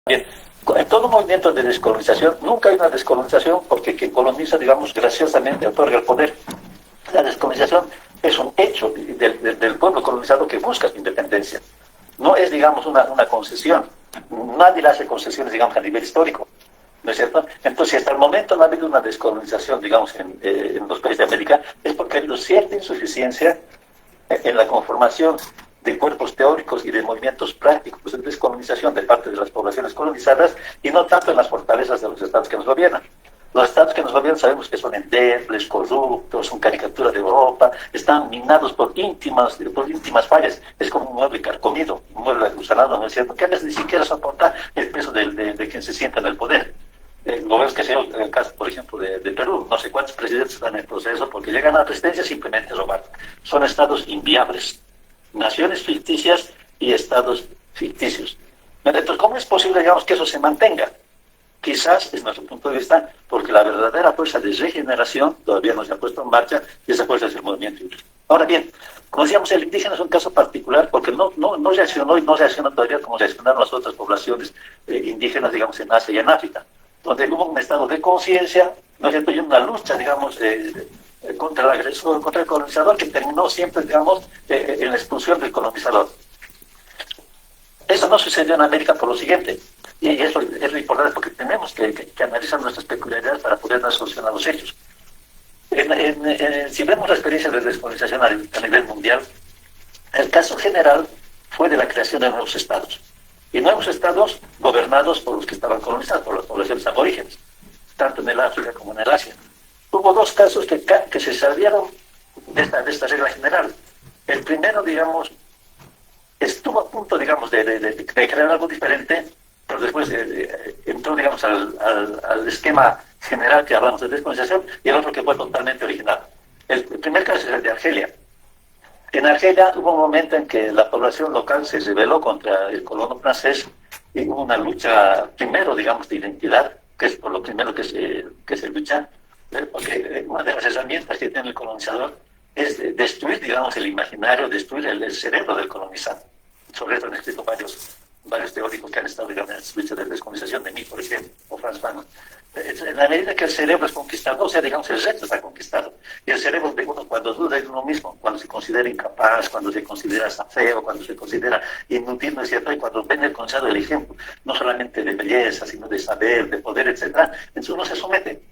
Bien, en todo movimiento de descolonización, nunca hay una descolonización porque quien coloniza, digamos, graciosamente otorga el poder. La descolonización es un hecho del pueblo colonizado que busca su independencia. No es, digamos, una concesión. Nadie le hace concesiones, digamos, a nivel histórico. ¿No es cierto? Entonces, si hasta el momento no ha habido una descolonización, digamos, en los países de América, es porque ha habido cierta insuficiencia en la conformación de cuerpos teóricos y de movimientos prácticos de descolonización de parte de las poblaciones colonizadas y no tanto en las fortalezas de los estados que nos gobiernan. Los estados que nos gobiernan sabemos que son endebles, corruptos, son caricatura de Europa, están minados por íntimas fallas. Es como un mueble carcomido, un mueble gusanado, ¿no es cierto? Que a veces ni siquiera soporta el peso de quien se sienta en el poder. Lo vemos que sea el caso, por ejemplo, de Perú. No sé cuántos presidentes están en el proceso porque llegan a la presidencia simplemente a robar. Son estados inviables, naciones ficticias y estados ficticios. Entonces, ¿cómo es posible, digamos, que eso se mantenga? Quizás, desde nuestro punto de vista, porque la verdadera fuerza de regeneración todavía no se ha puesto en marcha y esa fuerza es el movimiento indígena. Ahora bien, como decíamos, el indígena es un caso particular porque no reaccionó y no reacciona todavía como reaccionaron las otras poblaciones indígenas, digamos, en Asia y en África, donde hubo un estado de conciencia, ¿no es cierto?, y una lucha, digamos, contra el agresor, contra el colonizador, que terminó siempre, digamos, en la expulsión del colonizador. Eso no sucedió en América por lo siguiente, y eso es lo importante porque tenemos que analizar nuestras peculiaridades para poder dar solución a los hechos. Si vemos la experiencia de descolonización a nivel mundial, el caso general fue de la creación de nuevos estados, y nuevos estados gobernados por los que estaban colonizados, por las poblaciones aborígenes, tanto en el África como en el Asia. Hubo dos casos que se salieron de esta regla general. El primero, digamos, estuvo a punto, digamos, de crear algo diferente, pero después entró, digamos, al esquema general que hablamos de descolonización, y el otro que fue totalmente original. El primer caso es el de Argelia. En Argelia hubo un momento en que la población local se rebeló contra el colono francés y hubo una lucha, primero, digamos, de identidad, que es por lo primero que se lucha, porque una de las herramientas que tiene el colonizador es destruir, digamos, el imaginario, destruir el cerebro del colonizado. Sobre eso han escrito varios teóricos que han estado, digamos, en el lucha de descolonización, de mí, por ejemplo, o Franz Fanon. En la medida que el cerebro es conquistado, o sea, digamos, el resto está conquistado. Y el cerebro de uno, cuando duda de uno mismo, cuando se considera incapaz, cuando se considera feo, cuando se considera inútil, ¿no es cierto? Y cuando ven el colonizado el ejemplo, no solamente de belleza, sino de saber, de poder, etc., entonces uno se somete.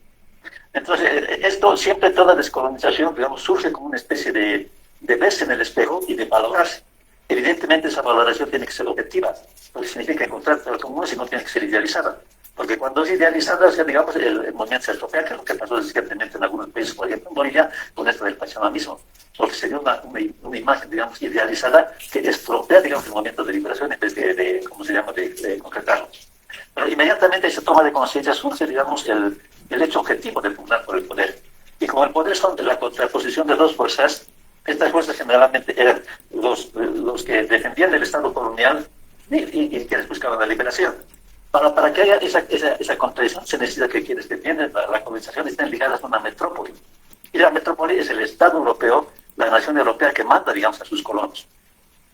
Entonces, esto siempre, toda descolonización, digamos, surge como una especie de verse en el espejo y de valorarse. Evidentemente, esa valoración tiene que ser objetiva, porque significa encontrar lo común y no tiene que ser idealizada. Porque cuando es idealizada, o sea, digamos, el movimiento se estropea, que es lo que pasó recientemente en algunos países, por ejemplo en Bolivia, con esto del pachanismo, porque sería una imagen, digamos, idealizada que estropea, digamos, el movimiento de liberación en vez de ¿cómo se llama?, de concretarlo. Pero inmediatamente esa toma de conciencia surge, digamos, el hecho objetivo de pugnar por el poder. Y como el poder son de la contraposición de dos fuerzas, estas fuerzas generalmente eran los que defendían el Estado colonial y quienes buscaban la liberación. Para que haya esa contradicción se necesita que quienes defienden la colonización estén ligadas a una metrópoli. Y la metrópoli es el Estado europeo, la nación europea que manda, digamos, a sus colonos.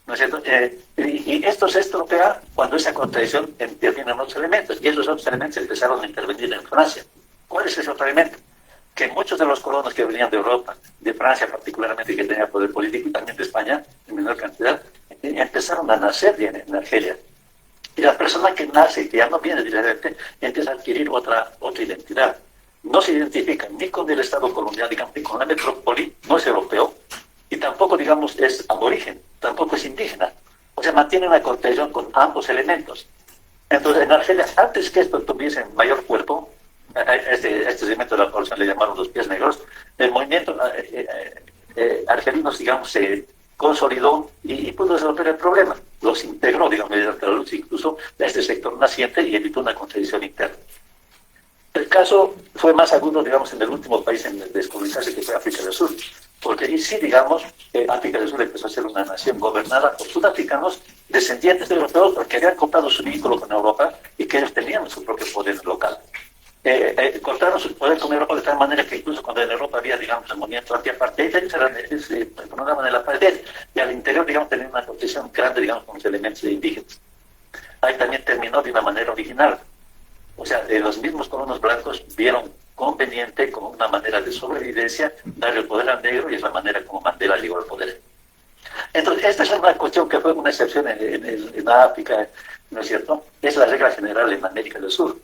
¿No es cierto? Y esto se estropea cuando esa contradicción intervienen otros elementos. Y esos otros elementos empezaron a intervenir en Francia. ¿Cuál es ese otro elemento? Que muchos de los colonos que venían de Europa, de Francia particularmente, que tenían poder político, y también de España, en menor cantidad, empezaron a nacer bien en Argelia. Y la persona que nace, que ya no viene directamente, empieza a adquirir otra identidad. No se identifica ni con el Estado colonial, digamos, ni con la metrópoli, no es europeo, y tampoco, digamos, es aborigen, tampoco es indígena. O sea, mantiene una contradicción con ambos elementos. Entonces, en Argelia, antes que esto tuviese mayor cuerpo, este segmento de la población le llamaron los pies negros, el movimiento argelino, digamos, se consolidó y pudo resolver el problema. Los integró, digamos, mediante la lucha incluso de este sector naciente y evitó una contradicción interna. El caso fue más agudo, digamos, en el último país en descolonizarse, que fue África del Sur, porque ahí sí, digamos, África del Sur empezó a ser una nación gobernada por sudafricanos descendientes de europeos porque habían comprado su vínculo con Europa y que ellos tenían su propio poder local. Cortaron su poder con Europa de tal manera que incluso cuando en Europa había, digamos, el movimiento anti-apartheid, ellos promovían el apartheid y al interior, digamos, tenían una protección grande, digamos, con los elementos indígenas. ahí también terminó de una manera original. O sea, los mismos colonos blancos vieron conveniente, como una manera de sobrevivencia, darle el poder al negro, y es la manera como Mandela llegó al poder. Entonces, esta es una cuestión que fue una excepción en África, ¿no es cierto? Es la regla general en América del Sur.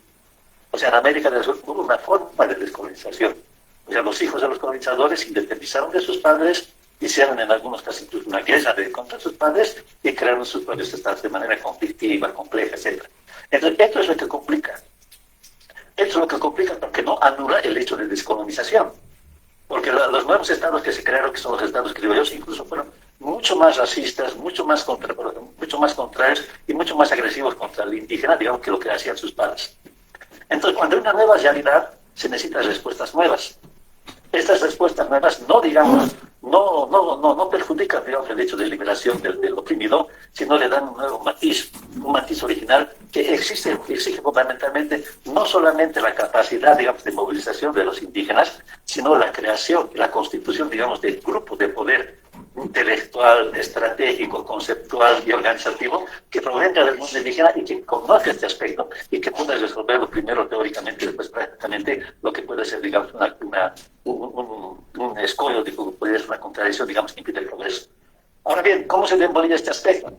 O sea, en América del Sur hubo una forma de descolonización. O sea, los hijos de los colonizadores se independizaron de sus padres, hicieron en algunos casos incluso una guerra contra sus padres y crearon sus propios estados de manera conflictiva, compleja, etc. Entonces, esto es lo que complica. Esto es lo que complica porque no anula el hecho de descolonización. Porque los nuevos estados que se crearon, que son los estados criollos, incluso fueron mucho más racistas, mucho más contrarios y mucho más agresivos contra el indígena, digamos, que lo que hacían sus padres. Entonces, cuando hay una nueva realidad, se necesitan respuestas nuevas. Estas respuestas nuevas no, digamos, no perjudican, digamos, el hecho de liberación del oprimido, sino le dan un matiz original que exige fundamentalmente no solamente la capacidad, digamos, de movilización de los indígenas, sino la creación, la constitución, digamos, de grupos de poder intelectual, estratégico, conceptual y organizativo que provenga del mundo indígena y que conozca este aspecto y que pueda resolverlo primero teóricamente y después prácticamente lo que puede ser, digamos, un escollo, puede ser una contradicción, digamos, que impide el progreso. Ahora bien, ¿cómo se ve en Bolivia este aspecto?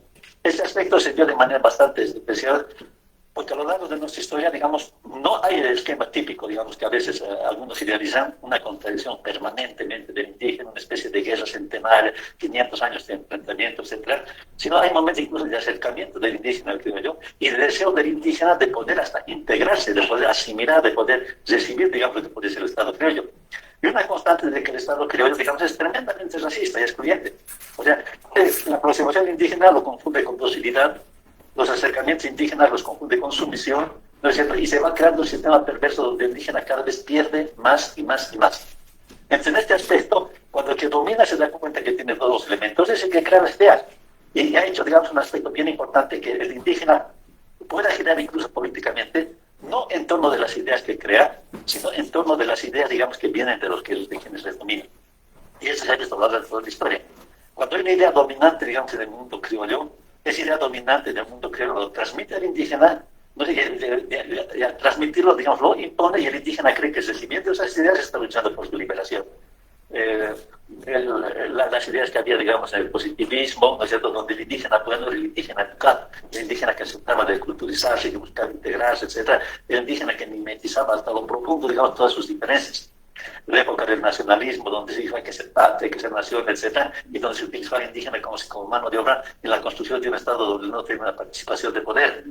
Este aspecto se vio de manera bastante especial porque a lo largo de nuestra historia, digamos, no hay el esquema típico, digamos, que a veces algunos idealizan, una contradicción permanentemente del indígena, una especie de guerra centenaria, 500 años de enfrentamiento, etc., sino hay momentos incluso de acercamiento del indígena, creo yo, y el deseo del indígena de poder hasta integrarse, de poder asimilar, de poder recibir, digamos, lo que puede ser el Estado criollo. Y una constante de que el Estado criollo, digamos, es tremendamente racista y excluyente. O sea, la aproximación indígena lo confunde con docilidad, los acercamientos indígenas los confunde con sumisión, ¿no es cierto? Y se va creando un sistema perverso donde el indígena cada vez pierde más y más y más. Entonces, en este aspecto, cuando el que domina se da cuenta que tiene todos los elementos, es el que crea las ideas. Y ha hecho, digamos, un aspecto bien importante, que el indígena pueda girar incluso políticamente, no en torno de las ideas que crea, sino en torno de las ideas, digamos, que vienen de quienes les dominan. Y eso se ha visto a lo largo de toda la historia. Cuando hay una idea dominante, digamos, en el mundo criollo, esa idea dominante del mundo criollo lo transmite al indígena, no sé, y al transmitirlo, digamos, lo impone, y el indígena cree que recibiendo esas ideas está luchando por su liberación. Las ideas que había, digamos, en el positivismo, ¿no es cierto?, donde el indígena bueno, el indígena educado, el indígena que aceptaba de culturizarse, que buscaba integrarse, etc., el indígena que mimetizaba hasta lo profundo, digamos, todas sus diferencias. La época del nacionalismo, donde se dijo hay que ser patria, hay que ser nación, etc., y donde se utilizaba el indígena como mano de obra en la construcción de un Estado donde no tiene una participación de poder.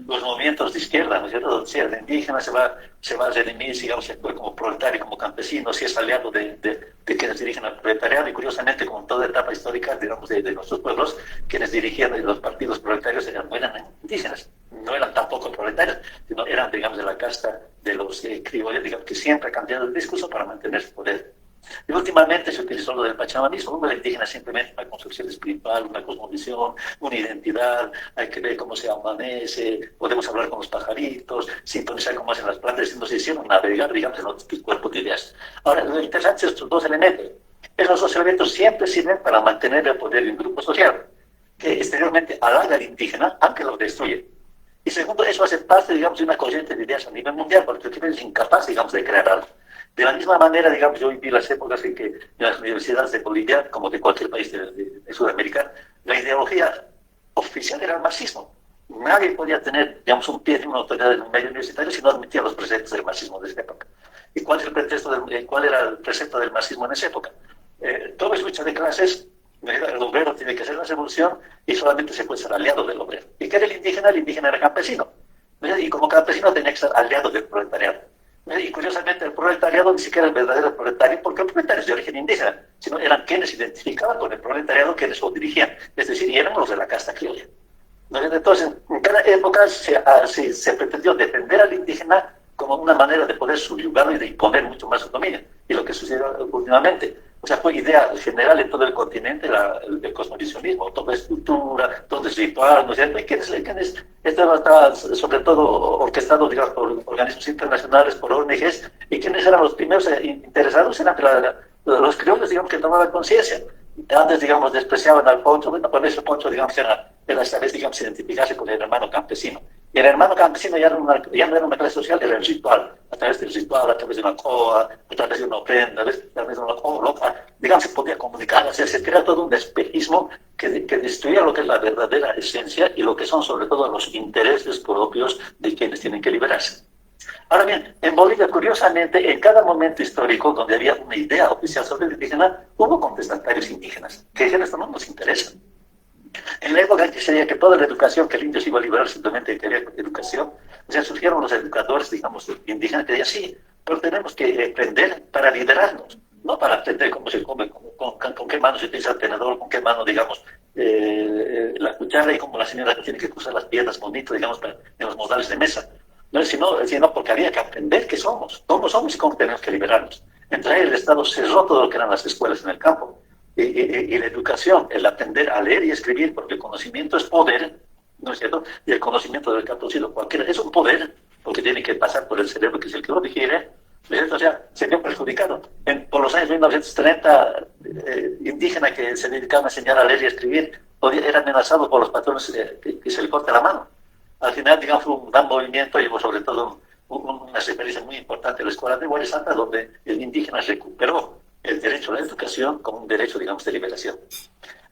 Los movimientos de izquierda, ¿no es cierto?, donde si el indígena se va a redimir, digamos, se actúa como proletario, como campesino, si es aliado de quienes dirigen al proletariado, y curiosamente, como en toda etapa histórica, digamos, de nuestros pueblos, quienes dirigían los partidos proletarios no eran indígenas, no eran tampoco proletarios, sino eran, digamos, de la casta de los criollos, digamos, que siempre ha cambiado el discurso para mantener su poder. Y últimamente se utilizó lo del pachamanismo, el indígena simplemente una construcción espiritual, una cosmovisión, una identidad, hay que ver cómo se amanece, podemos hablar con los pajaritos, sintonizar cómo hacen las plantas, y nos hicieron navegar, digamos, en otros cuerpos de ideas. Ahora, lo interesante es estos dos elementos. Esos dos elementos siempre sirven para mantener el poder de un grupo social, que exteriormente halaga al indígena, aunque lo destruye. Y segundo, eso hace parte, digamos, de una corriente de ideas a nivel mundial, porque el es incapaz, digamos, de crear algo. De la misma manera, digamos, yo viví las épocas en que en las universidades de Bolivia, como de cualquier país de Sudamérica, la ideología oficial era el marxismo. Nadie podía tener, digamos, un pie de una autoridad en un medio universitario si no admitía los preceptos del marxismo de esa época. ¿Y cuál era el precepto del marxismo en esa época? Todo es lucha de clases, el obrero tiene que hacer la revolución y solamente se puede ser aliado del obrero. ¿Y qué era el indígena? El indígena era campesino. Y como campesino tenía que ser aliado del proletariado. Y curiosamente el proletariado ni siquiera era el verdadero proletario, porque el proletario es de origen indígena, sino eran quienes se identificaban con el proletariado, quienes lo dirigían, es decir, y eran los de la casta criolla. Entonces, en cada época se pretendió defender al indígena como una manera de poder subyugarlo y de imponer mucho más su dominio. Y lo que sucedió últimamente, o sea, fue idea general en todo el continente el cosmovisionismo, todo es cultura, todo es ritual, ¿no es cierto? Y quienes estaba sobre todo orquestado, digamos, por organismos internacionales, por ONGs, y quienes eran los primeros interesados eran los criollos, digamos, que tomaban conciencia. Antes, digamos, despreciaban al poncho, bueno, por ese poncho, digamos, era era esta vez, digamos, identificarse con el hermano campesino. Y el hermano campesino ya no era una clase social, era el ritual, a través del ritual, a través de una coa, a través de una ofrenda, a través de una loca, digamos, se podía comunicar, o sea, se crea todo un espejismo que destruía lo que es la verdadera esencia y lo que son sobre todo los intereses propios de quienes tienen que liberarse. Ahora bien, en Bolivia, curiosamente, en cada momento histórico donde había una idea oficial sobre el indígena, hubo contestatarios indígenas, que dijeron esto no nos interesa. En la época en que se decía que toda la educación, que el indio se iba a liberar simplemente quería educación, o sea, surgieron los educadores, digamos, indígenas que decían, sí, pero tenemos que aprender para liderarnos, no para aprender cómo se come, con qué mano se utiliza el tenedor, con qué mano, digamos, la cuchara y cómo la señora tiene que cruzar las piernas bonito, digamos, en los modales de mesa. No, sino porque había que aprender qué somos, cómo somos y cómo tenemos que liberarnos. Entonces el Estado cerró todo lo que eran las escuelas en el campo. Y la educación, el aprender a leer y escribir, porque el conocimiento es poder, ¿no es cierto? Y el conocimiento del campesino cualquiera es un poder, porque tiene que pasar por el cerebro, que es el que lo digiere, ¿no es cierto? O sea, se vio perjudicado. Por los años 1930, indígenas que se dedicaban a enseñar a leer y escribir, eran amenazados por los patrones que se le corta la mano. Al final, digamos, fue un gran movimiento, y sobre todo una experiencia muy importante en la escuela de Huayna Santa, donde el indígena recuperó el derecho a la educación como un derecho, digamos, de liberación.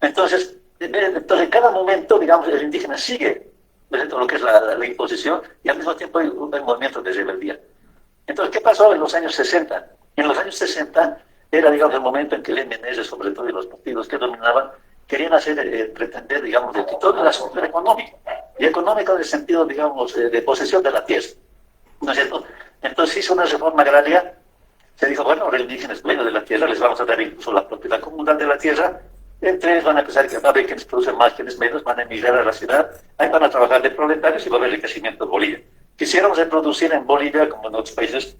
Entonces en cada momento, digamos, el indígena sigue dentro de lo que es la imposición y al mismo tiempo hay un movimiento de rebeldía. Entonces, ¿qué pasó en los años 60? En los años 60 era, digamos, el momento en que el MNR, sobre todo, y los partidos que dominaban, querían pretender, digamos, de que todo el asunto era económico. Y económico en el sentido, digamos, de posesión de la tierra. ¿No es cierto? Entonces hizo una reforma agraria. Se dijo, bueno, los indígenas dueños de la tierra, les vamos a dar incluso la propiedad comunal de la tierra. Entre ellos van a empezar que va a haber quienes producen más, quienes menos, van a emigrar a la ciudad. Ahí van a trabajar de proletarios y va a haber enriquecimiento en Bolivia. Quisiéramos reproducir en Bolivia, como en otros países,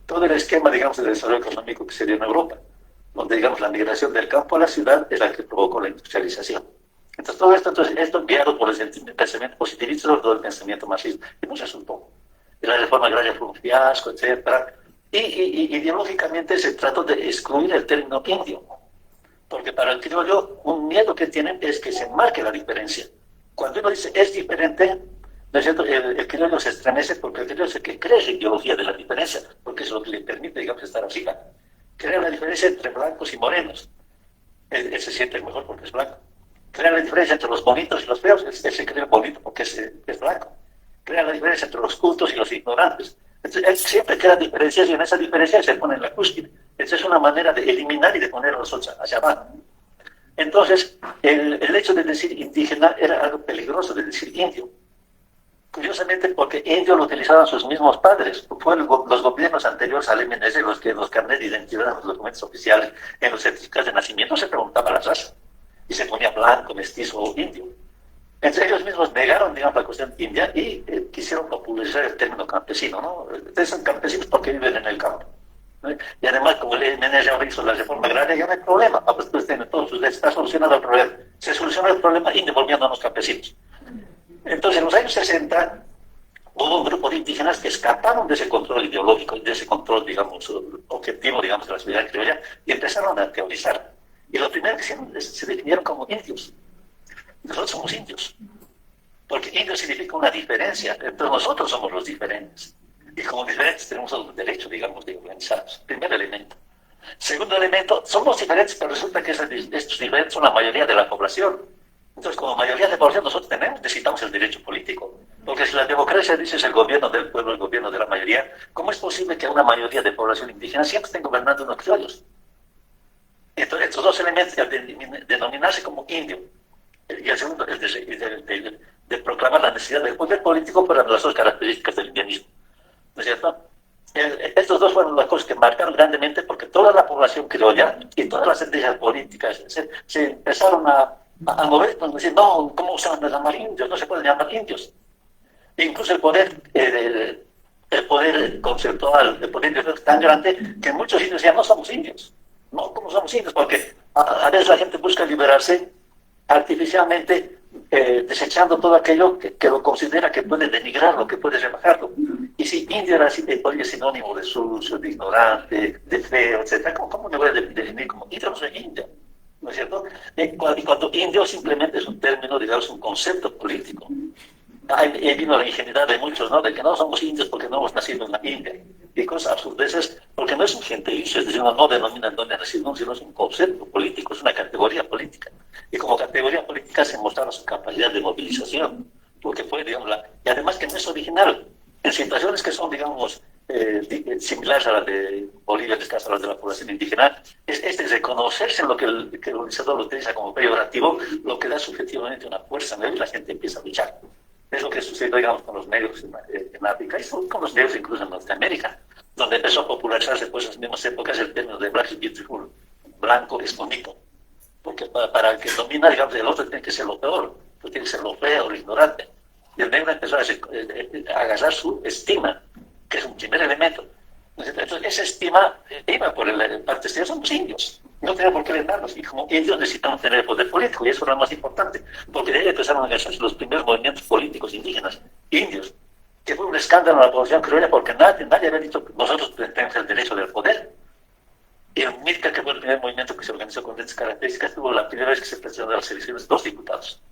todo el esquema, digamos, de desarrollo económico que se dio en Europa, donde, digamos, la migración del campo a la ciudad es la que provocó la industrialización. Entonces, todo esto guiado por el pensamiento positivista, sobre todo el pensamiento marxista, y no resultó. La reforma agraria fue un fiasco, etcétera. Y ideológicamente se trató de excluir el término indio, porque para el criollo un miedo que tienen es que se marque la diferencia. Cuando uno dice es diferente, ¿no es cierto? El criollo se estremece porque el criollo es el que cree la ideología de la diferencia, porque es lo que le permite, digamos, estar arriba. Crea la diferencia entre blancos y morenos. Él se siente mejor porque es blanco. Crea la diferencia entre los bonitos y los feos, él se cree bonito porque es blanco. Crea la diferencia entre los cultos y los ignorantes. Entonces, él siempre crea diferencias y en esa diferencia se pone en la cúspide. Esa es una manera de eliminar y de poner a los otros hacia abajo. Entonces, el hecho de decir indígena era algo peligroso de decir indio. Curiosamente, porque indio lo utilizaban sus mismos padres. Fueron los gobiernos anteriores al MNS los que en los carnet de identidad, en los documentos oficiales, en los certificados de nacimiento se preguntaba la raza. Y se ponía blanco, mestizo o indio. Entre ellos mismos negaron, digamos, la cuestión india y quisieron popularizar el término campesino, ¿no? Ustedes son campesinos porque viven en el campo, ¿no? Y además, como el MNR hizo la reforma agraria, ya no hay problema. Pues tienen todos sus está solucionado el problema. Se solucionó el problema y devolviendo a los campesinos. Entonces, en los años 60, hubo un grupo de indígenas que escaparon de ese control ideológico y de ese control, digamos, objetivo, digamos, de la sociedad criolla y empezaron a teorizar. Y lo primero que se definieron como indios. Nosotros somos indios, porque indio significa una diferencia, entonces nosotros somos los diferentes, y como diferentes tenemos el derecho, digamos, de organizarnos. Primer elemento. Segundo elemento, somos diferentes, pero resulta que estos diferentes son la mayoría de la población. Entonces, como mayoría de la población, nosotros necesitamos el derecho político, porque si la democracia dice es el gobierno del pueblo, el gobierno de la mayoría, ¿cómo es posible que una mayoría de población indígena siempre estén gobernando unos criollos? Entonces, estos dos elementos, de denominarse como indio, y el segundo es de proclamar la necesidad del poder político para las dos características del indianismo. ¿No es cierto? Estos dos fueron las cosas que marcaron grandemente porque toda la población criolla y todas las tendencias políticas se empezaron a mover, pues decir, no, ¿cómo se van a llamar indios? No se pueden llamar indios. E incluso el poder conceptual, el poder es tan grande que muchos indios ya no somos indios. No, ¿cómo somos indios? Porque a veces la gente busca liberarse artificialmente desechando todo aquello que lo considera que puede denigrarlo, que puede rebajarlo. Y si indio era sinónimo de sucio, de ignorante, de feo, etc., ¿cómo me voy a definir como indio? No soy indio. ¿no es cierto? Y cuando indio simplemente es un término, digamos, un concepto político. Ahí vino la ingenuidad de muchos, ¿no? De que no somos indios porque no hemos nacido en la India. Y cosas absurdeces, porque no es un gentilicio, es decir, uno no denomina dónde ha nacido, sino es un concepto político, es una categoría política. Y como categoría política se mostraba su capacidad de movilización, porque fue, digamos, y además que no es original. En situaciones que son, digamos, similares a las de Bolivia, en este caso a las de la población indígena, es reconocerse en lo que el colonizador lo utiliza como peyorativo, lo que da subjetivamente una fuerza, ¿no? Y la gente empieza a luchar. Es lo que sucedió, digamos, con los negros en África y con los negros incluso en Norteamérica, donde empezó a popularizarse pues, en las mismas épocas el término de black is beautiful, blanco es bonito, porque para el que domina, digamos, el otro tiene que ser lo peor, pues tiene que ser lo feo, lo ignorante. Y el negro empezó a agarrar su estima, que es un primer elemento. Entonces, esa estima iba por el parte exterior, somos indios, no tenemos por qué vendernos, y como indios necesitamos tener poder político, y eso es lo más importante, porque de ahí empezaron a organizarse los primeros movimientos políticos indígenas, indios, que fue un escándalo a la población criolla, porque nadie había dicho que nosotros tenemos el derecho del poder. Y en Mirca, que fue el primer movimiento que se organizó con estas características, tuvo la primera vez que se presentaron a las elecciones 2 diputados.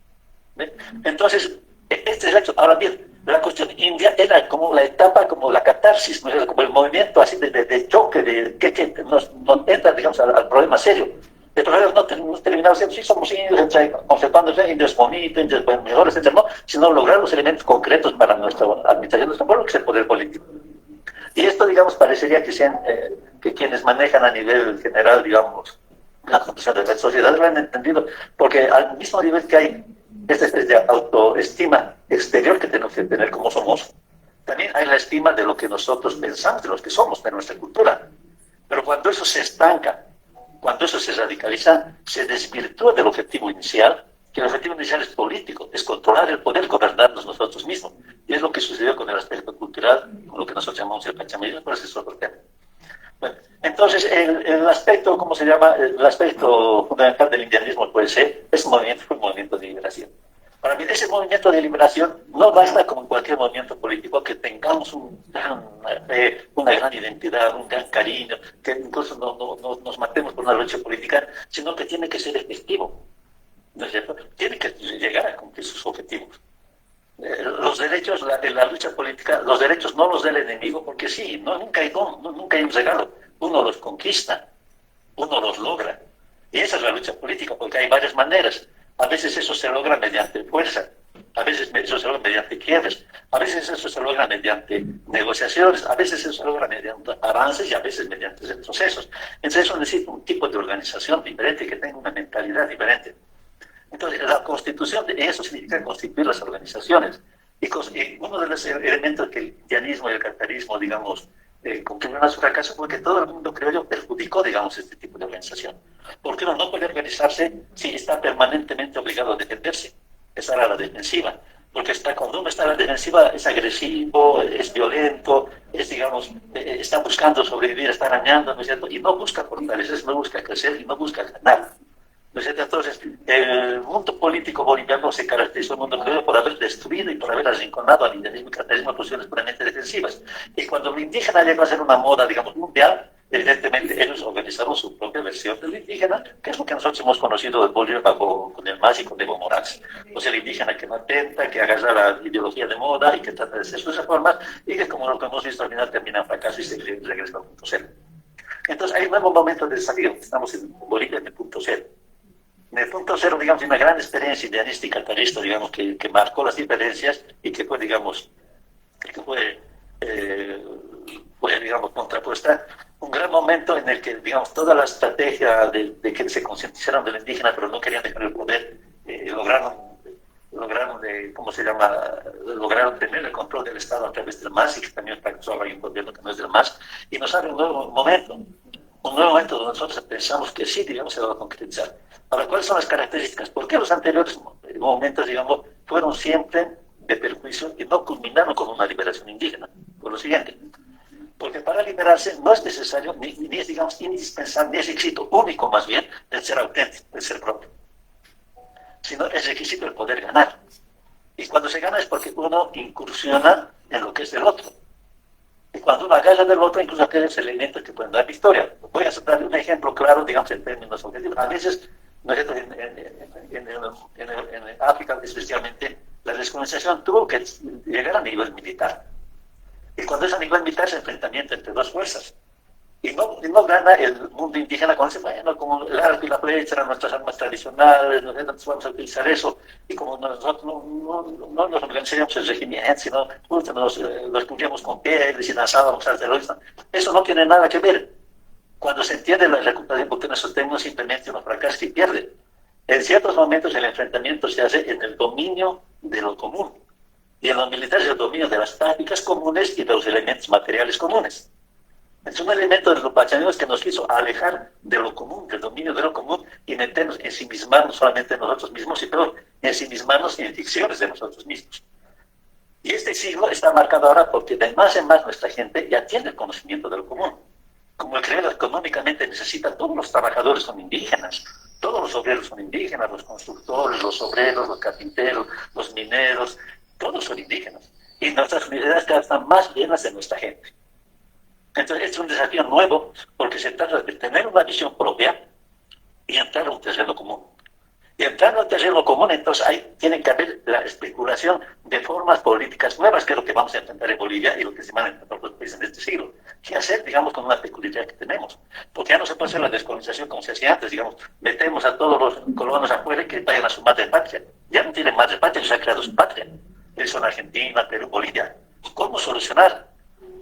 ¿Ve? Entonces, este es el hecho. Ahora bien, la cuestión india era como la etapa, como la catarsis, ¿no? Como el movimiento así de choque, que nos entra, digamos, al problema serio. El problema no terminaba siendo, sí, somos indios, conservándose indios bonitos, indios mejores, etc., no, sino lograr los elementos concretos para nuestra administración de nuestro pueblo, que es el poder político. Y esto, digamos, parecería que sean que quienes manejan a nivel general, digamos, la construcción de la sociedad lo han entendido, porque al mismo nivel que hay de autoestima exterior que tenemos que tener como somos, también hay la estima de lo que nosotros pensamos, de los que somos, de nuestra cultura. Pero cuando eso se estanca, cuando eso se radicaliza, se desvirtúa del objetivo inicial, que el objetivo inicial es político, es controlar el poder, gobernarnos nosotros mismos. Y es lo que sucedió con el aspecto cultural, con lo que nosotros llamamos el pachamanismo, pero ese es otro tema. Bueno, entonces, el aspecto, ¿cómo se llama? El aspecto fundamental del indianismo puede ser, fue un movimiento de liberación. Para mí, ese movimiento de liberación no basta como en cualquier movimiento político que tengamos una gran identidad, un gran cariño, que incluso no nos matemos por una lucha política, sino que tiene que ser efectivo, ¿no es cierto? Tiene que llegar a cumplir sus objetivos. Los derechos, la lucha política, los derechos no los del enemigo, porque sí, nunca hay un regalo, uno los conquista, uno los logra. Y esa es la lucha política, porque hay varias maneras. A veces eso se logra mediante fuerza, a veces eso se logra mediante quiebres, a veces eso se logra mediante negociaciones, a veces eso se logra mediante avances y a veces mediante retrocesos. Entonces eso necesita un tipo de organización diferente, que tenga una mentalidad diferente. Entonces, la constitución, eso significa constituir las organizaciones. Y uno de los elementos que el indianismo y el catarismo, digamos, contribuyeron a su fracaso fue que todo el mundo, creo yo, perjudicó, digamos, este tipo de organización. Porque uno no puede organizarse si está permanentemente obligado a defenderse, estar a la defensiva. Porque cuando uno está a la defensiva es agresivo, es violento, digamos, está buscando sobrevivir, está arañando, ¿no es cierto? Y no busca fortalecerse, no busca crecer y no busca ganar. Entonces, el mundo político boliviano se caracterizó el mundo criolla por haber destruido y por haber arrinconado al indianismo y catarismo a posiciones puramente defensivas. Y cuando lo indígena llegó a ser una moda, digamos, mundial, evidentemente ellos organizaron su propia versión del indígena, que es lo que nosotros hemos conocido de Bolivia con el MAS y con Evo Morales. O sea, el indígena que no atenta, que agarra la ideología de moda y que trata de hacer sus reformas, y que como lo que hemos visto al final termina en fracaso y se regresa al punto cero. Entonces, hay un nuevo momento de desafío. Estamos en Bolivia en el punto cero. En el punto cero, digamos, una gran experiencia indianista y catarista, digamos, que marcó las diferencias y que fue, digamos, digamos, contrapuesta. Un gran momento en el que, digamos, toda la estrategia de que se concientizaron del indígena, pero no querían dejar el poder, lograron ¿cómo se llama? Lograron tener el control del Estado a través del MAS, y que también fracasó ahora hay un gobierno que no es del MAS, y nos abre un nuevo momento donde nosotros pensamos que sí, digamos, se va a concretizar. Ahora, ¿cuáles son las características? ¿Por qué los anteriores momentos, digamos, fueron siempre de perjuicio y no culminaron con una liberación indígena? Por lo siguiente, porque para liberarse no es necesario, ni es, digamos, indispensable, ni es requisito único más bien, el ser auténtico, el ser propio, sino es requisito el poder ganar. Y cuando se gana es porque uno incursiona en lo que es del otro. Y cuando uno agarra del otro, incluso aquellos elementos que pueden dar victoria. Voy a dar un ejemplo claro, digamos, en términos objetivos. A veces ¿no es cierto? En África especialmente, la descolonización tuvo que llegar a nivel militar. Y cuando es a nivel militar es enfrentamiento entre dos fuerzas. Y no gana el mundo indígena cuando dice, bueno, como el arco y la flecha eran nuestras armas tradicionales, nosotros vamos a utilizar eso, y como nosotros no nos organizaríamos el regimiento, sino nos cubríamos con pieles y lanzábamos al terrorista. Eso no tiene nada que ver. Cuando se entiende la recuperación, porque en esos términos simplemente uno fracasa y pierde. En ciertos momentos el enfrentamiento se hace en el dominio de lo común, y en los militares el dominio de las prácticas comunes y de los elementos materiales comunes. Es un elemento de los pachaneros que nos quiso alejar de lo común, del dominio de lo común, y meternos, ensimismarnos solamente en nosotros mismos, y peor, ensimismarnos en ficciones de nosotros mismos. Y este siglo está marcado ahora porque de más en más nuestra gente ya tiene el conocimiento de lo común. Como el creador económicamente necesita, todos los trabajadores son indígenas, todos los obreros son indígenas, los constructores, los obreros, los carpinteros, los mineros, todos son indígenas. Y nuestras universidades cada vez están más llenas de nuestra gente. Entonces, es un desafío nuevo porque se trata de tener una visión propia y entrar a un terreno común. Y entrando al terreno común, entonces ahí tiene que haber la especulación de formas políticas nuevas, que es lo que vamos a enfrentar en Bolivia y lo que se van a enfrentar otros países en este siglo. ¿Qué hacer, digamos, con una peculiaridad que tenemos? Porque ya no se puede hacer la descolonización como se hacía antes, digamos, metemos a todos los colonos afuera y que vayan a su madre patria. Ya no tienen madre patria, ya ha creado su patria. Ellos son Argentina, Perú, Bolivia. ¿Cómo solucionar?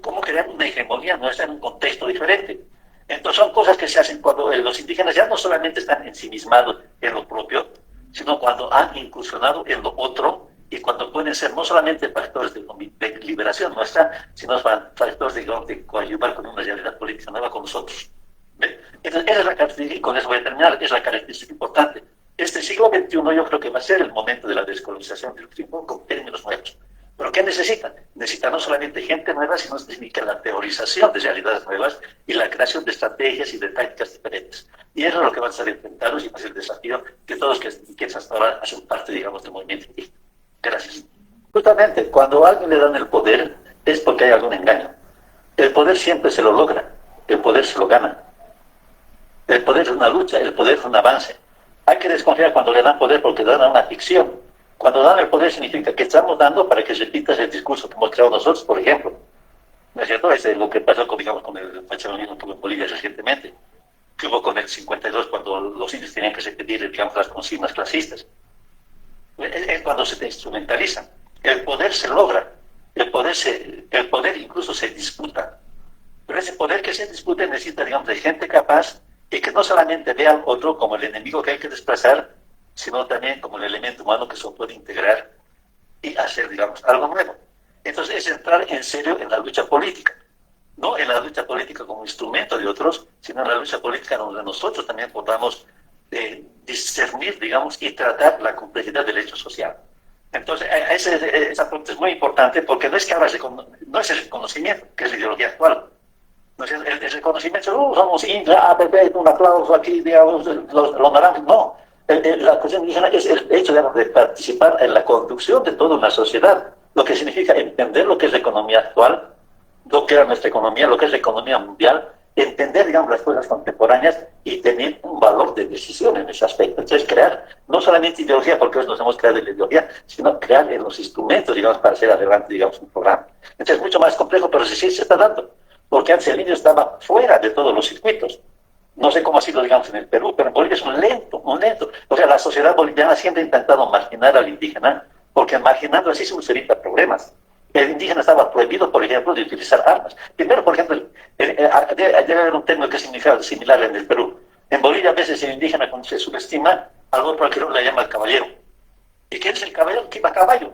¿Cómo crear una hegemonía nuestra en un contexto diferente? Entonces son cosas que se hacen cuando los indígenas ya no solamente están ensimismados en lo propio, sino cuando han incursionado en lo otro y cuando pueden ser no solamente factores de liberación nuestra, sino factores de coadyuvar con una realidad política nueva con nosotros. ¿Ve? Entonces, esa es la característica, y con eso voy a terminar, es la característica importante. Este siglo XXI yo creo que va a ser el momento de la descolonización del tiempo con términos nuevos. ¿Pero qué necesitan? Necesitan no solamente gente nueva, sino significa la teorización de realidades nuevas y la creación de estrategias y de tácticas diferentes. Y eso es lo que van a ser enfrentados y va a ser el desafío que todos que hasta ahora hacen parte, digamos, del movimiento indígena. Gracias. Justamente, cuando a alguien le dan el poder, es porque hay algún engaño. El poder siempre se lo logra, el poder se lo gana. El poder es una lucha, el poder es un avance. Hay que desconfiar cuando le dan poder porque dan una ficción. Cuando dan el poder significa que estamos dando para que repitas el discurso que hemos creado nosotros, por ejemplo. ¿No es cierto? Es lo que pasó con, digamos, con el machadonismo que hubo en Bolivia recientemente, que hubo con el 52 cuando los indios tenían que repetir, digamos, las consignas clasistas. Es cuando se te instrumentalizan. El poder se logra, el poder incluso se disputa. Pero ese poder que se disputa necesita, digamos, de gente capaz y que no solamente vea al otro como el enemigo que hay que desplazar, sino también como el elemento humano que se puede integrar y hacer, digamos, algo nuevo. Entonces es entrar en serio en la lucha política, no en la lucha política como instrumento de otros, sino en la lucha política donde nosotros también podamos discernir, digamos, y tratar la complejidad del hecho social. Entonces, esa pregunta es muy importante porque no es que ahora no es el reconocimiento, que es la ideología actual. No es el reconocimiento, somos Indra, APP, un aplauso aquí, digamos, los naranjos, no. La cuestión indígena es el hecho de participar en la conducción de toda una sociedad, lo que significa entender lo que es la economía actual, lo que era nuestra economía, lo que es la economía mundial, entender, digamos, las cosas contemporáneas y tener un valor de decisión en ese aspecto. Entonces, crear no solamente ideología, porque hoy nos hemos creado la ideología, sino crear los instrumentos, digamos, para hacer adelante, digamos, un programa. Entonces, es mucho más complejo, pero sí se está dando, porque antes el indio estaba fuera de todos los circuitos. No sé cómo ha sido, digamos, en el Perú, pero en Bolivia es un lento. O sea, la sociedad boliviana siempre ha intentado marginar al indígena, porque marginando así se evita problemas. El indígena estaba prohibido, por ejemplo, de utilizar armas. Primero, por ejemplo, debe haber un término que significa similar en el Perú. En Bolivia, a veces el indígena, cuando se subestima, al otro arquero le llama el caballero. ¿Y quién es el caballero? ¿Quién va a caballo?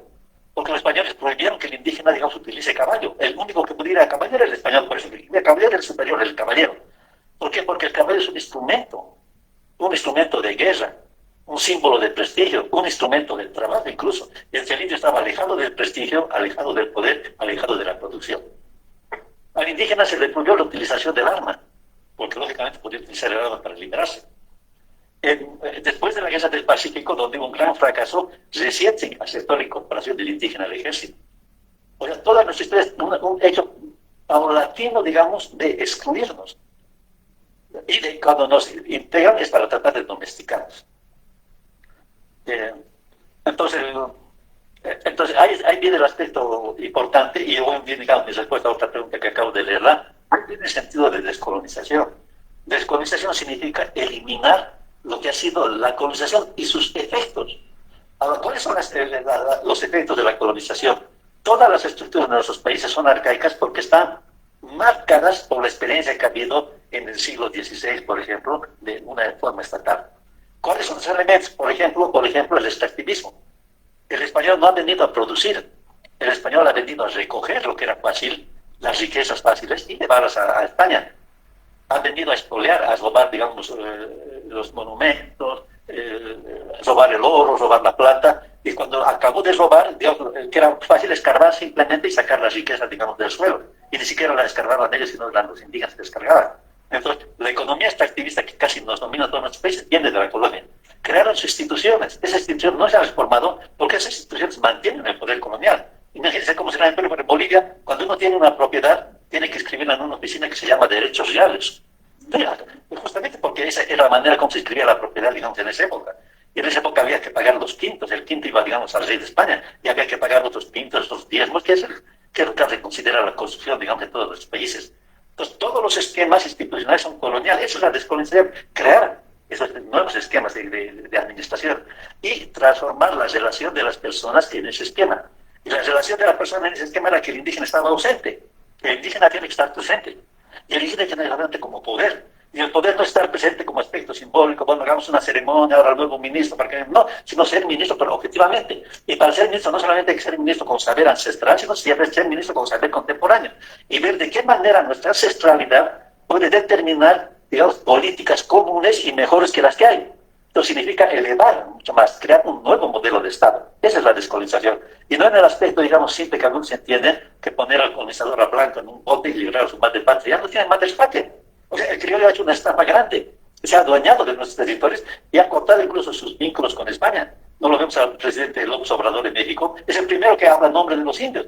Porque los españoles prohibieron que el indígena, digamos, utilice caballo. El único que pudiera ir a caballo era el español, por eso el caballero era el superior, el caballero. ¿Por qué? Porque el caballo es un instrumento de guerra, un símbolo de prestigio, un instrumento de trabajo incluso. El indio estaba alejado del prestigio, alejado del poder, alejado de la producción. Al indígena se le prohibió la utilización del arma, porque lógicamente podía utilizar el arma para liberarse. Después de la Guerra del Pacífico, donde hubo un gran fracaso, recién se aceptó la incorporación del indígena al ejército. O sea, toda nuestra historia es un hecho paulatino, digamos, de excluirnos. Y cuando nos integran es para tratar de domesticarnos. Eh, entonces, ahí viene el aspecto importante y luego viene, digamos, mi respuesta a otra pregunta que acabo de leerla. Ahí viene el sentido de descolonización. Descolonización significa eliminar lo que ha sido la colonización y sus efectos. Ahora, ¿cuáles son los efectos de la colonización? Todas las estructuras de nuestros países son arcaicas porque están marcadas por la experiencia que ha habido en el siglo XVI, por ejemplo, de una forma estatal. ¿Cuáles son los elementos? Por ejemplo, el extractivismo. El español no ha venido a producir, el español ha venido a recoger lo que era fácil, las riquezas fáciles, y llevarlas a España. Ha venido a expoliar, a robar, digamos, los monumentos, robar el oro, robar la plata, y cuando acabó de robar, digamos, que era fácil escarbar simplemente y sacar las riquezas, digamos, del suelo. Y ni siquiera la descargaban ellos, sino eran los indígenas que descargaban. Entonces, la economía extractivista que casi nos domina a todos nuestros países viene de la colonia. Crearon sus instituciones. Esas instituciones no se han reformado porque esas instituciones mantienen el poder colonial. Imagínense cómo será en Bolivia, cuando uno tiene una propiedad, tiene que escribirla en una oficina que se llama derechos reales. Justamente porque esa era la manera como se escribía la propiedad, digamos, en esa época. Y en esa época había que pagar los quintos, el quinto iba, digamos, al rey de España, y había que pagar otros quintos, otros diezmos, que es lo que se considera la construcción, digamos, de todos los países. Entonces, todos los esquemas institucionales son coloniales. Eso es la descolonización, crear esos nuevos esquemas de administración y transformar la relación de las personas en ese esquema. Y la relación de la persona en ese esquema era que el indígena estaba ausente. El indígena tiene que estar presente. Y el indígena tiene que estar presente como poder. Y el poder no estar presente como aspecto simbólico, bueno, hagamos una ceremonia, ahora luego un ministro, para que no, sino ser ministro, pero objetivamente. Y para ser ministro no solamente hay que ser ministro con saber ancestral, sino siempre ser ministro con saber contemporáneo. Y ver de qué manera nuestra ancestralidad puede determinar, digamos, políticas comunes y mejores que las que hay. Esto significa elevar mucho más, crear un nuevo modelo de Estado. Esa es la descolonización. Y no en el aspecto, digamos, simple que algunos entienden, que poner al colonizador a blanco en un bote y librar a su madre patria. Ya no tiene madre patria. O sea, el criollo ha hecho una estafa grande. Se ha adueñado de nuestros territorios y ha cortado incluso sus vínculos con España. No lo vemos al presidente López Obrador de México. Es el primero que habla en nombre de los indios.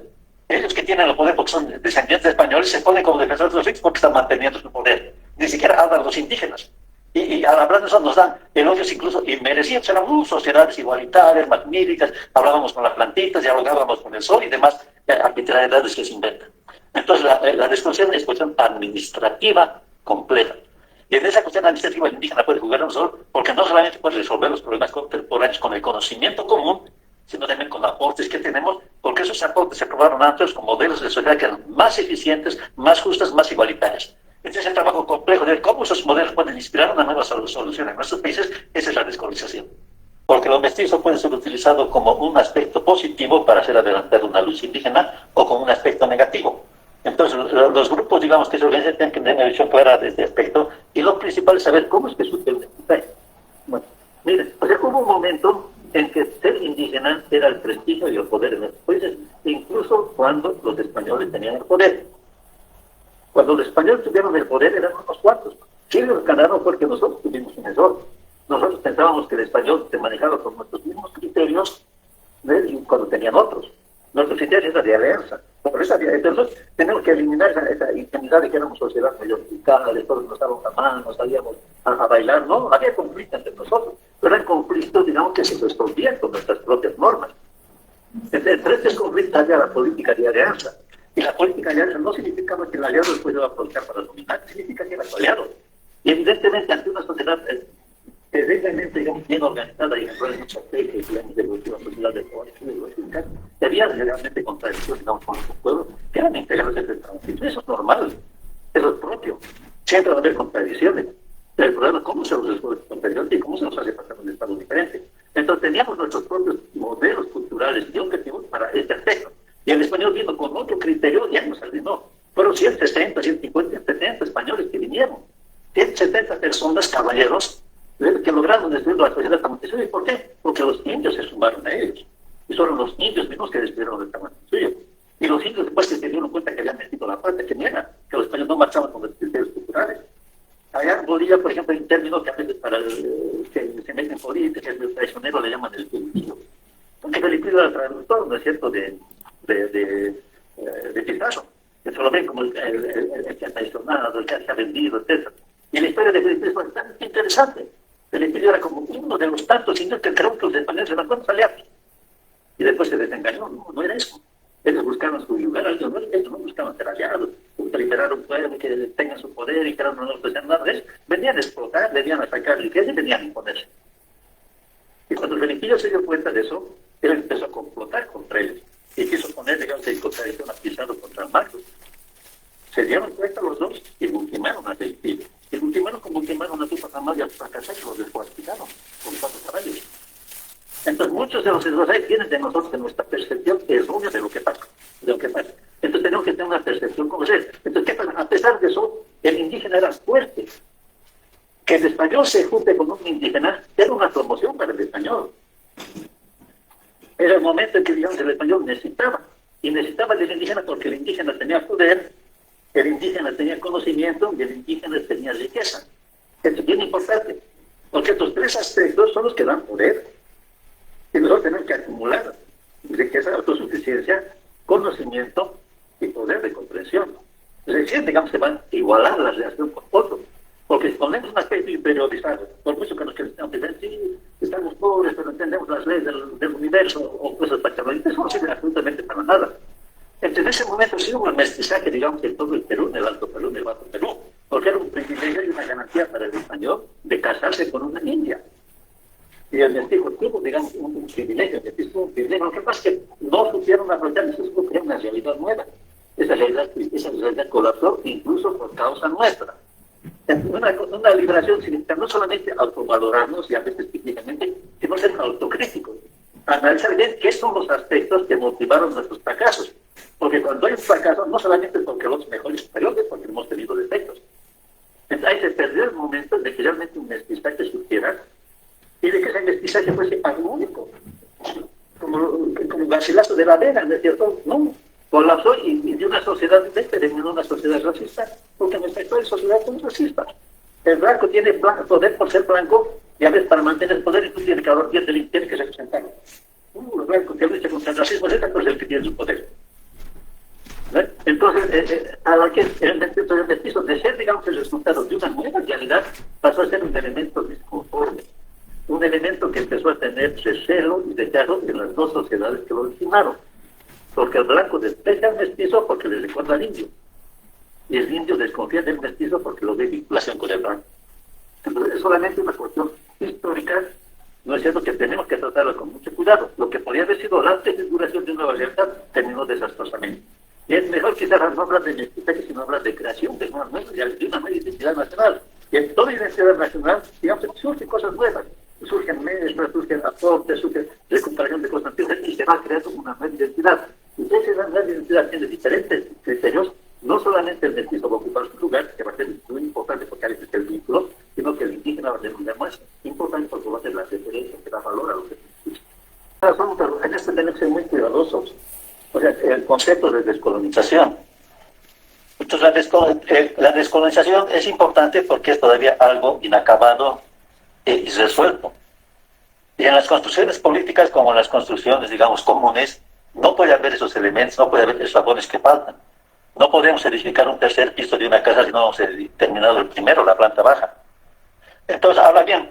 Ellos que tienen el poder porque son descendientes españoles se ponen como defensores de los ricos porque están manteniendo su poder. Ni siquiera hablan de los indígenas. Y hablando de eso nos dan elogios incluso inmerecidos. Eran sociedades igualitarias, magníficas. Hablábamos con las plantitas, dialogábamos con el sol y demás arbitrariedades que se inventan. Entonces la desconocimiento es cuestión administrativa compleja. Y en esa cuestión administrativa el indígena puede jugar un rol porque no solamente puede resolver los problemas contemporáneos con el conocimiento común, sino también con aportes que tenemos, porque esos aportes se probaron antes con modelos de sociedad que eran más eficientes, más justas, más igualitarias. Este es el trabajo complejo de cómo esos modelos pueden inspirar una nueva solución en nuestros países. Esa es la descolonización. Porque lo mestizo puede ser utilizado como un aspecto positivo para hacer adelantar una lucha indígena o como un aspecto negativo. Entonces, los grupos, digamos, que se organizan tienen que tener una visión clara de este aspecto y lo principal es saber cómo es que sucede un país. Bueno, miren, o sea, hubo un momento en que ser indígena era el prestigio y el poder en nuestros países, incluso cuando los españoles tenían el poder. Cuando los españoles tuvieron el poder eran unos cuantos. Si ellos ganaron porque nosotros tuvimos un error. Nosotros pensábamos que el español se manejaba con nuestros mismos criterios, ¿ves? Y cuando tenían otros. Nuestros criterios eran de alianza. Entonces tenemos que eliminar esa ingenuidad de que éramos sociedad mayoritaria, de todos nos dábamos la mano, salíamos a bailar. No, había conflictos entre nosotros. Pero eran conflictos, digamos, que se resolvían con nuestras propias normas. Entre estos conflictos había la política de alianza. Y la política de alianza no significaba que el aliado después iba a aprovechar para dominar, significa que era su aliado. Y evidentemente ante una sociedad terriblemente, digamos, bien organizada y en muchas leyes, digamos, de la sociedad de poder, había realmente contradicciones, digamos, con los pueblos que eran integrados desde el transito. Eso es normal, eso es propio. Siempre va a haber contradicciones. El problema es cómo se los resuelve contradicciones y cómo se nos hace pasar un estado diferente. Entonces teníamos nuestros propios modelos culturales y objetivos para este aspecto. Y el español vino con otro criterio, ya nos ordenó. Fueron 160, 150, 70 españoles que vinieron. 170 personas, caballeros, que lograron destruir la sociedad tamantinsuyo. ¿Y por qué? Porque los indios se sumaron a ellos. Y fueron los indios mismos que destruyeron el tamantinsuyo. Y los indios después se dieron cuenta que habían metido la parte que niega, que los españoles no marchaban con los criterios culturales. Allá en Bolivia, por ejemplo, hay un término que a veces para que se mete en política, que es el traicionero, le llaman el felipido. Porque felipido era el traductor, ¿no es cierto?, de Picasso, que se lo ven como el que ha traicionado, el que ha vendido, etc. Y la historia de Felipe es bastante interesante. El imperio era como uno de los tantos indios que creo que los españoles eran buenos aliados. Y después se desengañó, no era eso. Ellos buscaban su lugar, ellos no buscaban ser aliados, liberar un pueblo que tenga su poder y que no nos hacían nada de eso. Venían a explotar, venían a sacar riqueza y venían a imponerse. Y cuando Felipe se dio cuenta de eso, él empezó a complotar contra ellos. Y quiso poner, digamos, en contradicción a Pizarro contra Marcos. Se dieron cuenta los dos y ultimaron a Felipe. Y ultimaron a tu jamás y a fracasar que los descuartizaron con 4 caballos. Entonces, muchos de los esbozos vienen de nosotros, de nuestra percepción errónea de lo que pasa. Entonces, tenemos que tener una percepción como es. Entonces, ¿qué pasa? A pesar de eso, el indígena era fuerte. Que el español se junte con un indígena era una promoción para el español. Era el momento en que, digamos, el español necesitaba. Y necesitaba del indígena porque el indígena tenía poder, el indígena tenía conocimiento y el indígena tenía riqueza. Esto es bien importante. Porque estos 3 aspectos son los que dan poder. Y nosotros tenemos que acumular riqueza, autosuficiencia, conocimiento y poder de comprensión. Es decir, digamos, se van a igualar la relación con otros. Porque si ponemos un aspecto interiorizado, por mucho que nos queremos decir, sí, estamos pobres, pero entendemos las leyes del universo o cosas paternalistas, eso no sirve absolutamente para nada. Entonces, en ese momento sí hubo un mestizaje, digamos, en todo el Perú, en el Alto Perú, en el Bajo Perú, porque era un privilegio y una garantía para el español de casarse con una india. Y el mestizo tuvo, digamos, un privilegio, el mestizo tuvo un privilegio. Lo que pasa es que no supieron aprovechar, se supo crear una realidad nueva. Esa realidad colapsó incluso por causa nuestra. Una liberación significa no solamente autovalorarnos y a veces técnicamente, sino ser autocríticos. Analizar bien qué son los aspectos que motivaron nuestros fracasos. Porque cuando hay un fracaso, no solamente es porque los mejores superiores, porque hemos tenido defectos. Entonces ahí se perdió el momento de que realmente un mestizaje surgiera y de que ese mestizaje fuese armónico. Como Garcilaso de la Vega, ¿no es cierto? No, colapsó y de una sociedad terminó una sociedad racista, porque nuestra actual sociedad es racista. El blanco tiene poder por ser blanco y a veces para mantener el poder incluso tiene que representarlo. El blanco que lucha contra el racismo es el que tiene su poder. ¿No? Entonces, a la que el mestizo de ser, digamos, el resultado de una nueva realidad pasó a ser un elemento disconforme, un elemento que empezó a tener recelo y rechazo en las dos sociedades que lo originaron. Porque el blanco desprecia al mestizo porque le recuerda al indio. Y el indio desconfía del mestizo porque lo ve en vinculación con el blanco. Entonces es solamente una cuestión histórica, no es cierto, que tenemos que tratarla con mucho cuidado. Lo que podría haber sido la prefiguración de una realidad terminó desastrosamente. Y es mejor quizás no hablar de mestizaje, sino hablar de creación de una nueva identidad nacional. Y en toda identidad nacional, digamos, surgen cosas nuevas. Surgen mezclas, surgen aportes, surgen recuperación de cosas antiguas y se va creando una nueva identidad. Y esa nueva identidad tiene diferentes criterios. No solamente el mestizo va a ocupar su lugar, que va a ser muy importante porque hay el vínculo, sino que el indígena va a ser un más importante porque va a ser la referencia que da valor a lo que se escucha. En esto tenemos que ser muy cuidadosos. O sea, el concepto de descolonización. Entonces, la descolonización es importante porque es todavía algo inacabado y resuelto. Y en las construcciones políticas, como en las construcciones, digamos, comunes, no puede haber esos elementos, no puede haber eslabones que faltan. No podemos edificar un tercer piso de una casa si no hemos terminado el primero, la planta baja. Entonces, ahora bien,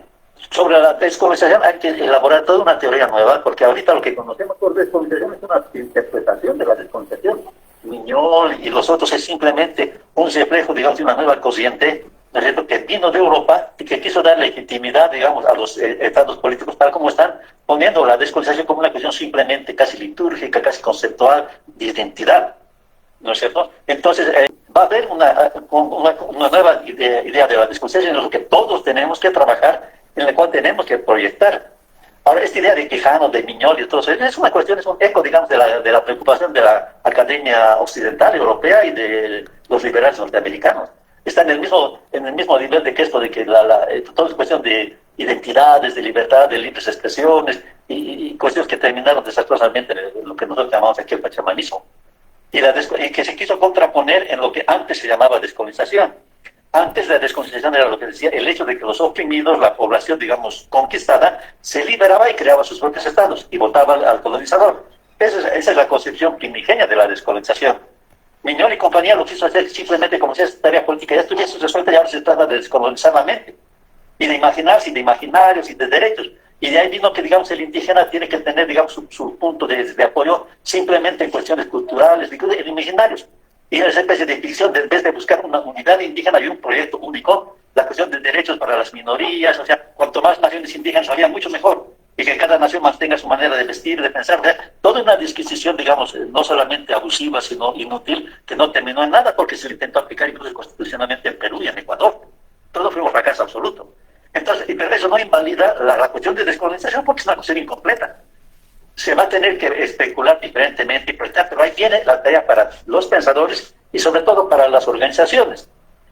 sobre la descolonización hay que elaborar toda una teoría nueva, porque ahorita lo que conocemos por descolonización es una interpretación de la descolonización. Miñol y los otros es simplemente un reflejo, digamos, de una nueva corriente, ¿no es cierto?, que vino de Europa y que quiso dar legitimidad, digamos, a los estados políticos tal como están, poniendo la descolonización como una cuestión simplemente casi litúrgica, casi conceptual, de identidad. ¿No es cierto? Entonces, va a haber una nueva idea de la descolonización en lo que todos tenemos que trabajar, en la cual tenemos que proyectar. Ahora, esta idea de Quijano, de Miñol y todo eso, es una cuestión, es un eco, digamos, de la preocupación de la academia occidental, europea y de los liberales norteamericanos. Está en el mismo nivel de que esto, de que toda es cuestión de identidades, de libertad, de libres expresiones, y cuestiones que terminaron desastrosamente en lo que nosotros llamamos aquí el pachamanismo. Y que se quiso contraponer en lo que antes se llamaba descolonización. Antes la descolonización era lo que decía, el hecho de que los oprimidos, la población, digamos, conquistada, se liberaba y creaba sus propios estados y votaba al colonizador. Esa es la concepción primigenia de la descolonización. Miñol y compañía lo quiso hacer simplemente como si esa tarea política ya estuviese resuelta y ahora se trata de descolonizar la mente. y de imaginarse, y de imaginarios, y de derechos. Y de ahí vino que, digamos, el indígena tiene que tener, digamos, su punto de apoyo simplemente en cuestiones culturales, en imaginarios. Y en esa especie de ficción, en vez de buscar una unidad indígena y un proyecto único, la cuestión de derechos para las minorías, o sea, cuanto más naciones indígenas había, mucho mejor. Y que cada nación mantenga su manera de vestir, de pensar, o sea, toda una disquisición, digamos, no solamente abusiva, sino inútil, que no terminó en nada porque se le intentó aplicar incluso constitucionalmente en Perú y en Ecuador. Todo fue un fracaso absoluto. Entonces, pero eso no invalida la cuestión de descolonización porque es una cuestión incompleta. Se va a tener que especular diferentemente, pero ahí viene la tarea para los pensadores y sobre todo para las organizaciones.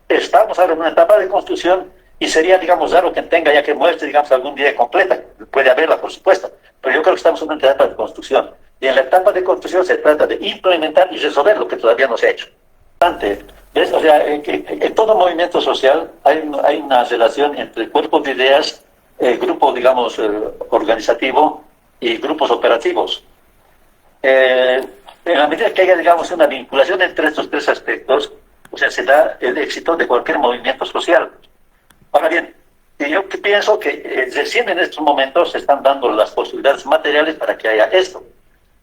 Estamos ahora en una etapa de construcción y sería, digamos, raro que tenga ya que muestre, digamos, algún día completa. Puede haberla, por supuesto, pero yo creo que estamos en una etapa de construcción. Y en la etapa de construcción se trata de implementar y resolver lo que todavía no se ha hecho. ¿Ves? O sea, en todo movimiento social hay una relación entre cuerpos de ideas, grupo, digamos, organizativo y grupos operativos. En la medida que haya, digamos, una vinculación entre estos tres aspectos, o sea, se da el éxito de cualquier movimiento social. Ahora bien, yo pienso que recién en estos momentos se están dando las posibilidades materiales para que haya esto,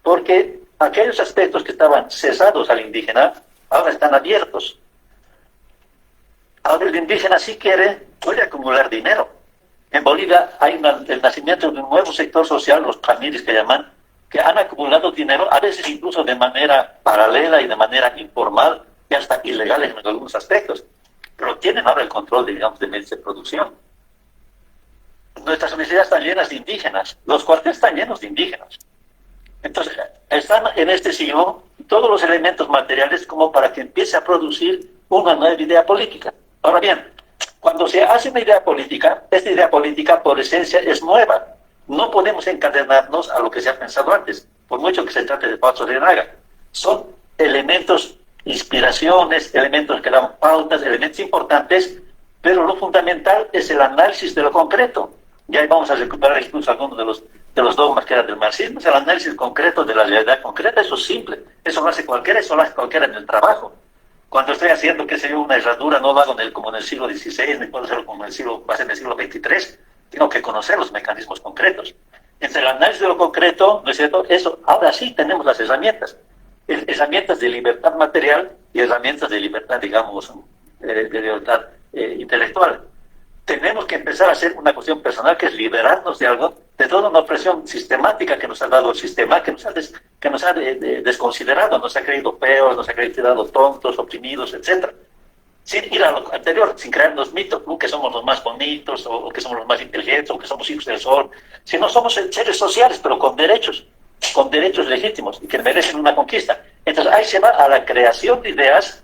porque aquellos aspectos que estaban cesados al indígena ahora están abiertos. Ahora el indígena si quiere puede acumular dinero. En Bolivia hay el nacimiento de un nuevo sector social, los tamiris que llaman, que han acumulado dinero, a veces incluso de manera paralela y de manera informal, y hasta ilegal en algunos aspectos. Pero tienen ahora el control, digamos, de medios de producción. Nuestras universidades están llenas de indígenas, los cuarteles están llenos de indígenas. Entonces, están en este siglo todos los elementos materiales como para que empiece a producir una nueva idea política. Ahora bien, cuando se hace una idea política, esta idea política por esencia es nueva. No podemos encadenarnos a lo que se ha pensado antes, por mucho que se trate de pasos de naga. Son elementos, inspiraciones, elementos que dan pautas, elementos importantes, pero lo fundamental es el análisis de lo concreto. Ya vamos a recuperar incluso algunos de los dogmas que eran del marxismo, es el análisis concreto de la realidad concreta. Eso es simple, eso lo hace cualquiera, eso lo hace cualquiera en el trabajo. Cuando estoy haciendo, qué sé yo, una herradura, no lo hago como en el siglo XVI, ni puedo hacerlo como en el siglo XXIII, tengo que conocer los mecanismos concretos. Entre el análisis de lo concreto, ¿no es cierto? Eso, ahora sí tenemos las herramientas de libertad material y herramientas de libertad, digamos, de libertad intelectual. Tenemos que empezar a hacer una cuestión personal que es liberarnos de algo, de toda una opresión sistemática que nos ha dado el sistema, que nos ha desconsiderado, nos ha creído feos, nos ha creído tontos, oprimidos, etc. Sin ir a lo anterior, sin crearnos mitos, ¿no? Que somos los más bonitos, o que somos los más inteligentes, o que somos hijos del sol, sino somos seres sociales, pero con derechos legítimos, y que merecen una conquista. Entonces ahí se va a la creación de ideas,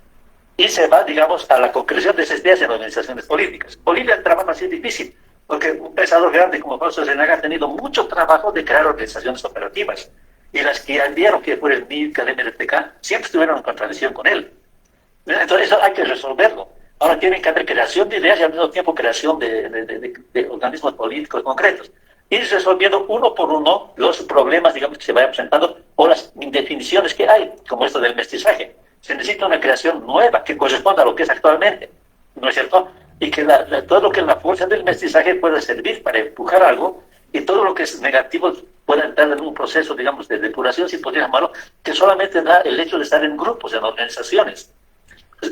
y se va, digamos, a la concreción de esas ideas en organizaciones políticas. Bolivia trabaja así difícil, porque un pensador grande como Fausto Arenaga ha tenido mucho trabajo de crear organizaciones operativas, y las que vieron que fue el MILCA, el MRTK, siempre estuvieron en contradicción con él. Entonces eso hay que resolverlo. Ahora tienen que haber creación de ideas y al mismo tiempo creación de organismos políticos concretos. Ir resolviendo uno por uno los problemas, digamos, que se vayan presentando, o las indefiniciones que hay, como esto del mestizaje. Se necesita una creación nueva que corresponda a lo que es actualmente, ¿no es cierto? Y que todo lo que es la fuerza del mestizaje pueda servir para empujar algo, y todo lo que es negativo pueda entrar en un proceso, digamos, de depuración, si podría llamarlo, que solamente da el hecho de estar en grupos, en organizaciones.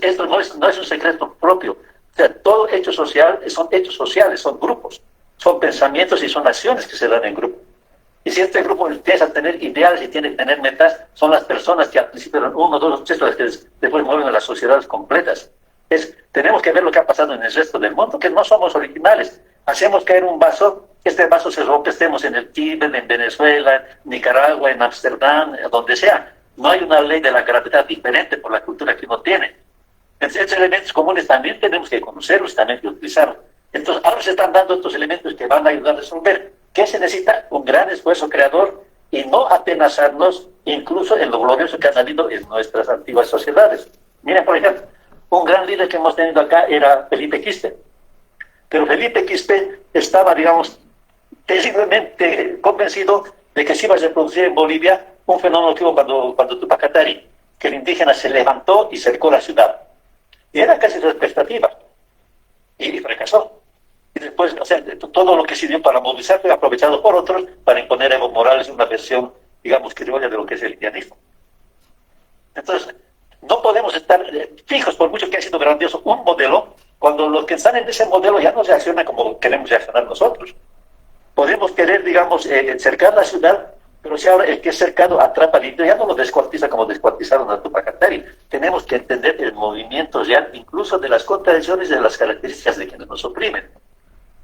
Esto no es un secreto propio. O sea, todo hecho social son hechos sociales, son grupos, son pensamientos y son acciones que se dan en grupo. Y si este grupo empieza a tener ideales y tiene que tener metas, son las personas que al principio eran uno, dos, tres, las que después mueven a las sociedades completas. Tenemos que ver lo que ha pasado en el resto del mundo, que no somos originales. Hacemos caer un vaso, este vaso se rompe, estemos en el Tíbet, en Venezuela, en Nicaragua, en Ámsterdam, donde sea. No hay una ley de la gravedad diferente por la cultura que uno tiene. Estos elementos comunes también tenemos que conocerlos, también que utilizarlos. Entonces, ahora se están dando estos elementos que van a ayudar a resolver. ¿Qué se necesita? Un gran esfuerzo creador y no atenazarnos incluso en lo glorioso que han habido en nuestras antiguas sociedades. Miren, por ejemplo, un gran líder que hemos tenido acá era Felipe Quispe. Pero Felipe Quispe estaba, digamos, terriblemente convencido de que se iba a reproducir en Bolivia un fenómeno que hubo cuando Tupac Katari, que el indígena se levantó y cercó la ciudad. Y era casi su expectativa. Y fracasó. Y después, o sea, todo lo que sirvió para movilizar fue aprovechado por otros para imponer a Evo Morales una versión, digamos, criolla de lo que es el indianismo. Entonces, no podemos estar fijos, por mucho que haya sido grandioso un modelo, cuando los que están en ese modelo ya no reaccionan como queremos reaccionar nosotros. Podemos querer, digamos, cercar la ciudad, pero si ahora el que es cercado atrapa al indio, ya no lo descuartiza como descuartizaron a Tupac Katari. Tenemos que entender el movimiento real, incluso de las contradicciones y de las características de quienes nos oprimen.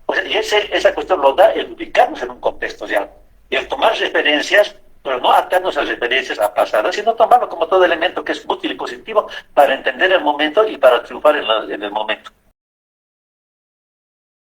O sea, y esa cuestión lo da el ubicarnos en un contexto real. Y el tomar referencias, pero no atarnos a referencias a pasadas, sino tomarlo como todo elemento que es útil y positivo para entender el momento y para triunfar en el momento.